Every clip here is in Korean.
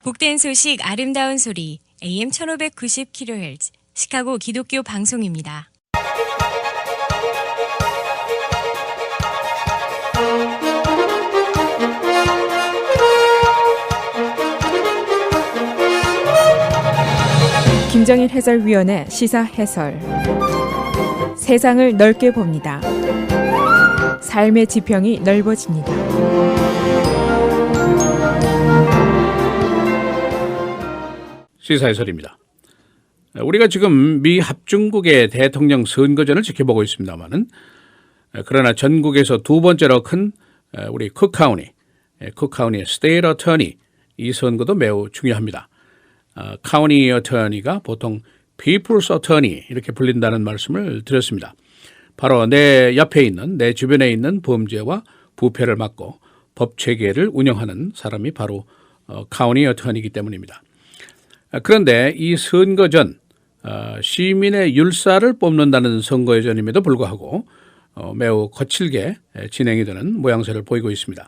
복된 소식 아름다운 소리 AM 1590kHz 시카고 기독교 방송입니다. 김정일 해설위원의 시사 해설. 세상을 넓게 봅니다. 삶의 지평이 넓어집니다. 시사 해설입니다. 우리가 지금 미 합중국의 대통령 선거전을 지켜보고 있습니다만은 그러나 전국에서 두 번째로 큰 우리 쿡카운티의 스테이트 어터니 이 선거도 매우 중요합니다. 카운티 어터니가 보통 People's Attorney 이렇게 불린다는 말씀을 드렸습니다. 바로 내 옆에 있는 내 주변에 있는 범죄와 부패를 막고 법 체계를 운영하는 사람이 바로 카운티 어터니이기 때문입니다. 그런데 이 선거 전 시민의 율사를 뽑는다는 선거의 전임에도 불구하고 매우 거칠게 진행이 되는 모양새를 보이고 있습니다.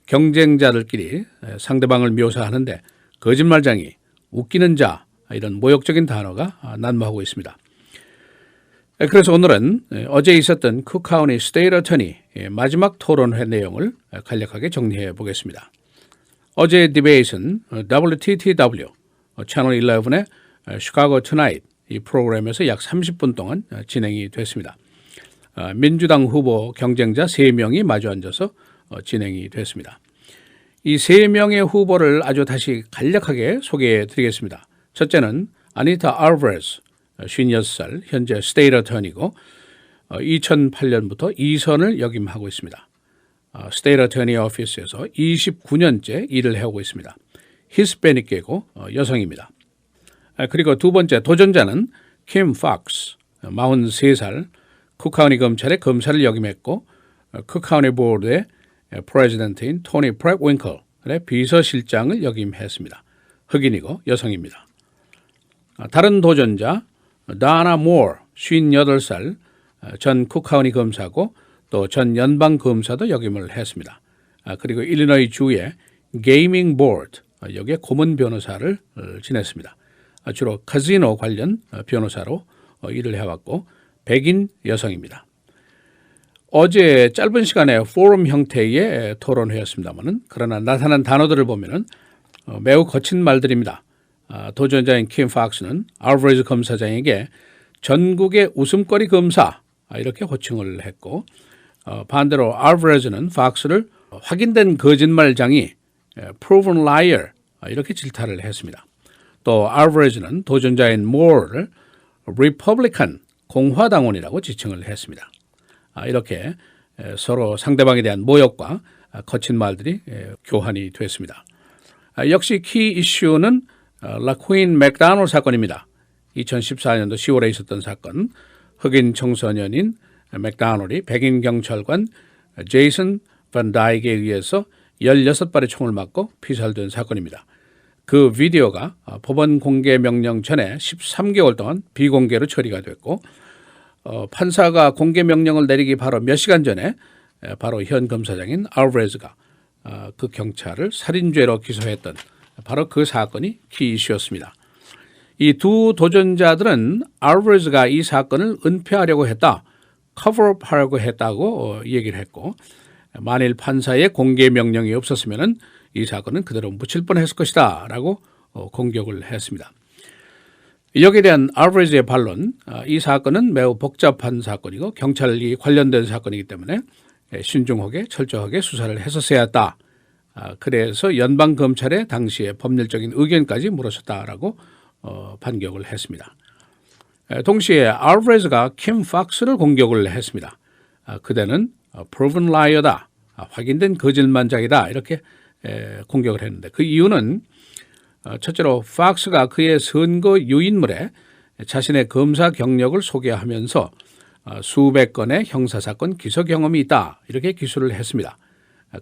경쟁자들끼리 상대방을 묘사하는데 거짓말쟁이, 웃기는 자 이런 모욕적인 단어가 난무하고 있습니다. 그래서 오늘은 어제 있었던 쿡카운티 스테이트 어터니 마지막 토론회 내용을 간략하게 정리해 보겠습니다. 어제 디베이트는 WTTW 채널 11의 시카고 투나잇 이 프로그램에서 약 30분 동안 진행이 됐습니다. 민주당 후보 경쟁자 3명이 마주 앉아서 진행이 됐습니다. 이 3명의 후보를 아주 다시 간략하게 소개해 드리겠습니다. 첫째는 아니타 알바레즈 56살 현재 스테이트 어터니고 2008년부터 2선을 역임하고 있습니다. 스테이트 어터니 오피스에서 29년째 일을 해오고 있습니다. 히스패닉계고 여성입니다. 그리고 두 번째 도전자는 킴 팍스 43살 쿡카운티 검찰의 검사를 역임했고 쿡카운티 보드의 프레지던트인 토니 프랩 윙클의 비서실장을 역임했습니다. 흑인이고 여성입니다. 다른 도전자 다나 모어 58살 전 쿡카운티 검사고 또 전 연방 검사도 역임을 했습니다. 그리고 일리노이 주의 게이밍 보드 여기에 고문 변호사를 지냈습니다. 주로 카지노 관련 변호사로 일을 해왔고 백인 여성입니다. 어제 짧은 시간에 포럼 형태의 토론회였습니다만 그러나 나타난 단어들을 보면 매우 거친 말들입니다. 도전자인 킴 팍스는 알바레즈 검사장에게 전국의 웃음거리 검사 이렇게 호칭을 했고 반대로 알바레즈는 팍스를 확인된 거짓말장이 proven liar 이렇게 질타를 했습니다. 또 알바레즈는 도전자인 모어를 리퍼블리칸 공화당원이라고 지칭을 했습니다. 이렇게 서로 상대방에 대한 모욕과 거친 말들이 교환이 됐습니다. 역시 키 이슈는 라퀸 맥다놀 사건입니다. 2014년도 10월에 있었던 사건, 흑인 청소년인 맥다놀이 백인 경찰관 제이슨 반 다이크에 의해서 16발의 총을 맞고 피살된 사건입니다. 그 비디오가 법원 공개 명령 전에 13개월 동안 비공개로 처리가 됐고 판사가 공개 명령을 내리기 바로 몇 시간 전에 바로 현 검사장인 알바레즈가 그 경찰을 살인죄로 기소했던 바로 그 사건이 키 이슈였습니다. 이 두 도전자들은 알바레즈가 이 사건을 은폐하려고 했다, 커버업하려고 했다고 얘기를 했고 만일 판사의 공개 명령이 없었으면 이 사건은 그대로 묻힐 뻔했을 것이다 라고 공격을 했습니다. 여기에 대한 알바레즈의 반론, 이 사건은 매우 복잡한 사건이고 경찰이 관련된 사건이기 때문에 신중하게 철저하게 수사를 했었어야 했다. 그래서 연방검찰의 당시의 법률적인 의견까지 물었었다라고 반격을 했습니다. 동시에 알바레즈가 킴 팍스를 공격을 했습니다. 그대는 proven liar다, 확인된 거짓말장이다 이렇게 공격을 했는데 그 이유는 첫째로 팍스가 그의 선거 유인물에 자신의 검사 경력을 소개하면서 수백 건의 형사사건 기소 경험이 있다 이렇게 기술을 했습니다.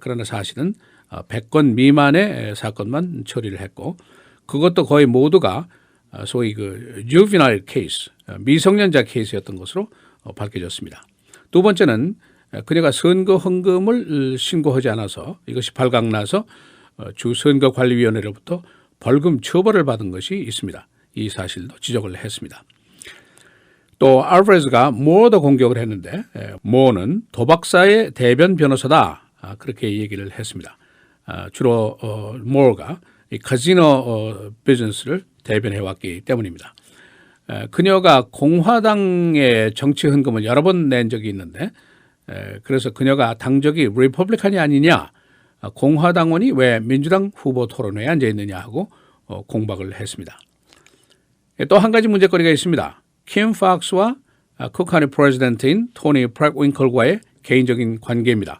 그러나 사실은 100건 미만의 사건만 처리를 했고 그것도 거의 모두가 소위 그 juvenile case, 미성년자 케이스였던 것으로 밝혀졌습니다. 두 번째는 그녀가 선거 헌금을 신고하지 않아서 이것이 발각나서 주 선거관리위원회로부터 벌금 처벌을 받은 것이 있습니다. 이 사실도 지적을 했습니다. 또 알바레즈가 모어도 공격을 했는데 모어는 도박사의 대변 변호사다 그렇게 얘기를 했습니다. 주로 모어가 이 카지노 비즈니스를 대변해왔기 때문입니다. 그녀가 공화당의 정치 헌금을 여러 번 낸 적이 있는데 그래서 그녀가 당적이 리퍼블리칸이 아니냐, 공화당원이 왜 민주당 후보 토론회에 앉아 있느냐 하고 공박을 했습니다. 또 한 가지 문제거리가 있습니다. 킴 팍스와 쿡카운티 프레지던트인 토니 프랙윙클과의 개인적인 관계입니다.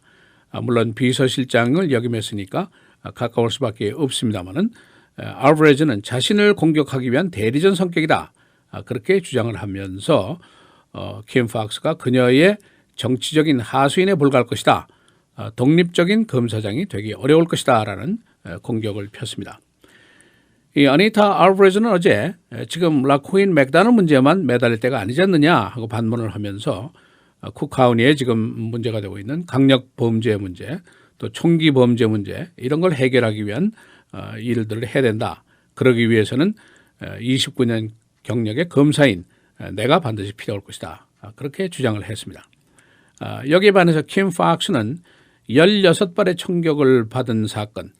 물론 비서실장을 역임했으니까 가까울 수밖에 없습니다만은 알바레즈는 자신을 공격하기 위한 대리전 성격이다. 그렇게 주장을 하면서 킴 팍스가 그녀의 정치적인 하수인에 불과할 것이다. 독립적인 검사장이 되기 어려울 것이다. 라는 공격을 폈습니다. 이 아니타 알바레즈는 어제 지금 라코인 맥다널 문제만 매달릴 때가 아니지 않느냐 하고 반문을 하면서 쿡카운티에 지금 문제가 되고 있는 강력 범죄 문제, 또 총기 범죄 문제 이런 걸 해결하기 위한 일들을 해야 된다. 그러기 위해서는 29년 경력의 검사인 내가 반드시 필요할 것이다. 그렇게 주장을 했습니다. 여기에 반해서 킴 팍스는 16발의 총격을 받은 사건,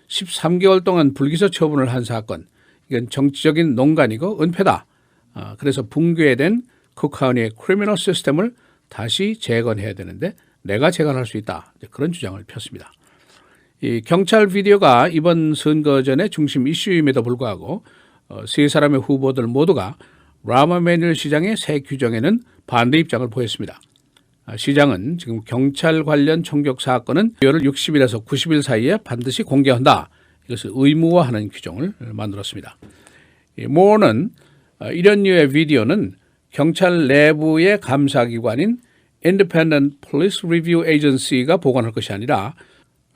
13개월 동안 불기소 처분을 한 사건, 이건 정치적인 농간이고 은폐다. 그래서 붕괴된 쿡카운티의 크리미널 시스템을 다시 재건해야 되는데 내가 재건할 수 있다. 그런 주장을 폈습니다. 이 경찰 비디오가 이번 선거전의 중심 이슈임에도 불구하고 세 사람의 후보들 모두가 라마 매뉴얼 시장의 새 규정에는 반대 입장을 보였습니다. 시장은 지금 경찰 관련 총격 사건은 60일에서 90일 사이에 반드시 공개한다. 이것을 의무화하는 규정을 만들었습니다. 모어는 이런 류의 비디오는 경찰 내부의 감사기관인 Independent Police Review Agency가 보관할 것이 아니라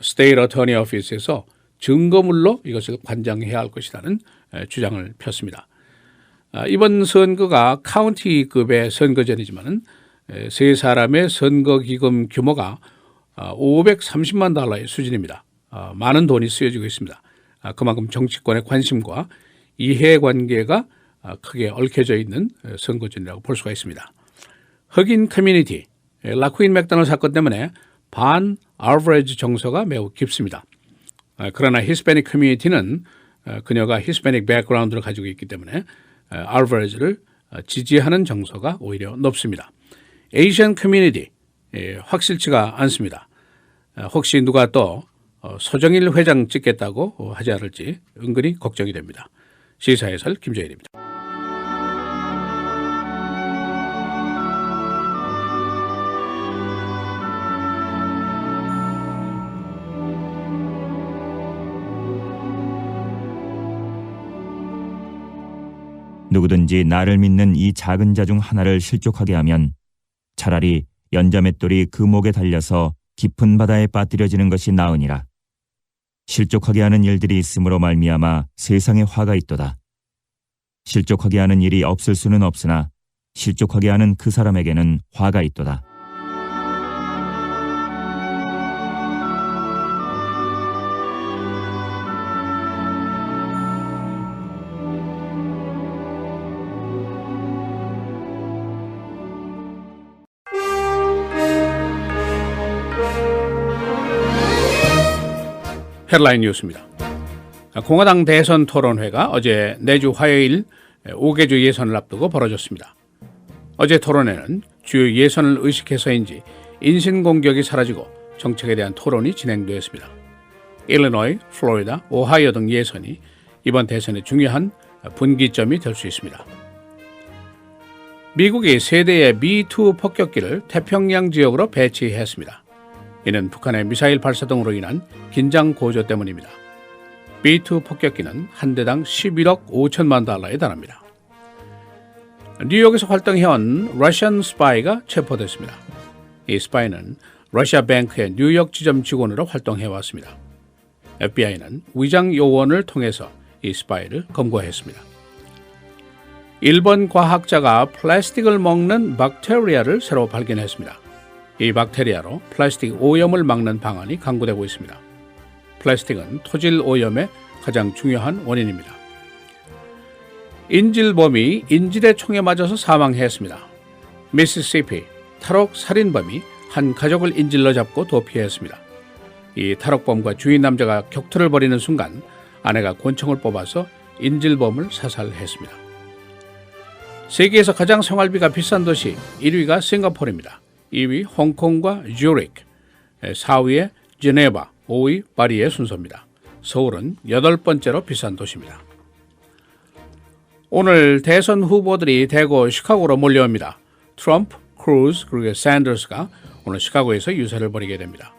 State Attorney Office에서 증거물로 이것을 관장해야 할 것이라는 주장을 폈습니다. 이번 선거가 카운티급의 선거전이지만 세 사람의 선거기금 규모가 530만 달러의 수준입니다. 많은 돈이 쓰여지고 있습니다. 그만큼 정치권의 관심과 이해관계가 크게 얽혀져 있는 선거전이라고 볼 수가 있습니다. 흑인 커뮤니티, 라쿠인 맥다널 사건 때문에 반 알바레즈 정서가 매우 깊습니다. 그러나 히스패닉 커뮤니티는 그녀가 히스패닉 백그라운드를 가지고 있기 때문에 알바레즈를 지지하는 정서가 오히려 높습니다. 에이시안 커뮤니티 확실치가 않습니다. 혹시 누가 또 소정일 회장 찍겠다고 하지 않을지 은근히 걱정이 됩니다. 시사해설 김재일입니다. 누구든지 나를 믿는 이 작은 자 중 하나를 실족하게 하면 차라리 연자맷돌이 그 목에 달려서 깊은 바다에 빠뜨려지는 것이 나으니라. 실족하게 하는 일들이 있음으로 말미암아 세상에 화가 있도다. 실족하게 하는 일이 없을 수는 없으나 실족하게 하는 그 사람에게는 화가 있도다. 헤드라인 뉴스입니다. 공화당 대선 토론회가 어제 내주 화요일 5개주 예선을 앞두고 벌어졌습니다. 어제 토론회는 주요 예선을 의식해서인지 인신공격이 사라지고 정책에 대한 토론이 진행되었습니다. 일리노이, 플로리다, 오하이오 등 예선이 이번 대선의 중요한 분기점이 될 수 있습니다. 미국이 세 대의 B-2 폭격기를 태평양 지역으로 배치했습니다. 이는 북한의 미사일 발사 등으로 인한 긴장 고조 때문입니다. B-2 폭격기는 한 대당 11억 5천만 달러에 달합니다. 뉴욕에서 활동해온 러시안 스파이가 체포됐습니다. 이 스파이는 러시아 뱅크의 뉴욕 지점 직원으로 활동해왔습니다. FBI는 위장 요원을 통해서 이 스파이를 검거했습니다. 일본 과학자가 플라스틱을 먹는 박테리아를 새로 발견했습니다. 이 박테리아로 플라스틱 오염을 막는 방안이 강구되고 있습니다. 플라스틱은 토질 오염의 가장 중요한 원인입니다. 인질범이 인질의 총에 맞아서 사망했습니다. 미시시피 탈옥 살인범이 한 가족을 인질로 잡고 도피했습니다. 이 탈옥범과 주인 남자가 격투를 벌이는 순간 아내가 권총을 뽑아서 인질범을 사살했습니다. 세계에서 가장 생활비가 비싼 도시 1위가 싱가포르입니다. 2위 홍콩과 즈유리크, 4위에 제네바, 5위 파리의 순서입니다. 서울은 8번째로 비싼 도시입니다. 오늘 대선 후보들이 대거 시카고로 몰려옵니다. 트럼프, 크루즈 그리고 샌더스가 오늘 시카고에서 유세를 벌이게 됩니다.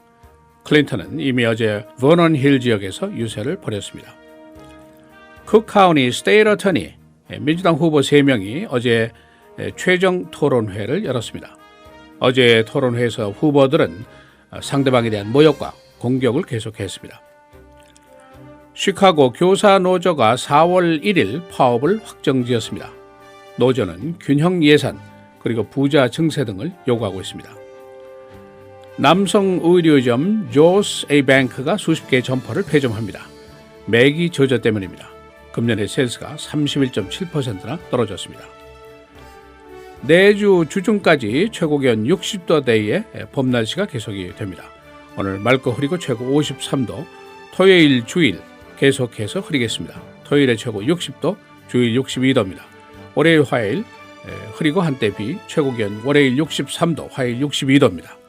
클린턴은 이미 어제 버넌 힐 지역에서 유세를 벌였습니다. 쿡 카운티 스테이트 어터니 민주당 후보 3명이 어제 최종 토론회를 열었습니다. 어제 토론회에서 후보들은 상대방에 대한 모욕과 공격을 계속했습니다. 시카고 교사 노조가 4월 1일 파업을 확정지었습니다. 노조는 균형 예산 그리고 부자 증세 등을 요구하고 있습니다. 남성 의료점 조스 A뱅크가 수십 개의 점포를 폐점합니다. 매기 저조 때문입니다. 금년의 세일스가 31.7%나 떨어졌습니다. 내주 주중까지 최고기온 60도대의 봄날씨가 계속이 됩니다. 오늘 맑고 흐리고 최고 53도, 토요일 주일 계속해서 흐리겠습니다. 토요일에 최고 60도, 주일 62도입니다. 월요일 화요일 흐리고 한때 비, 최고기온 월요일 63도, 화요일 62도입니다.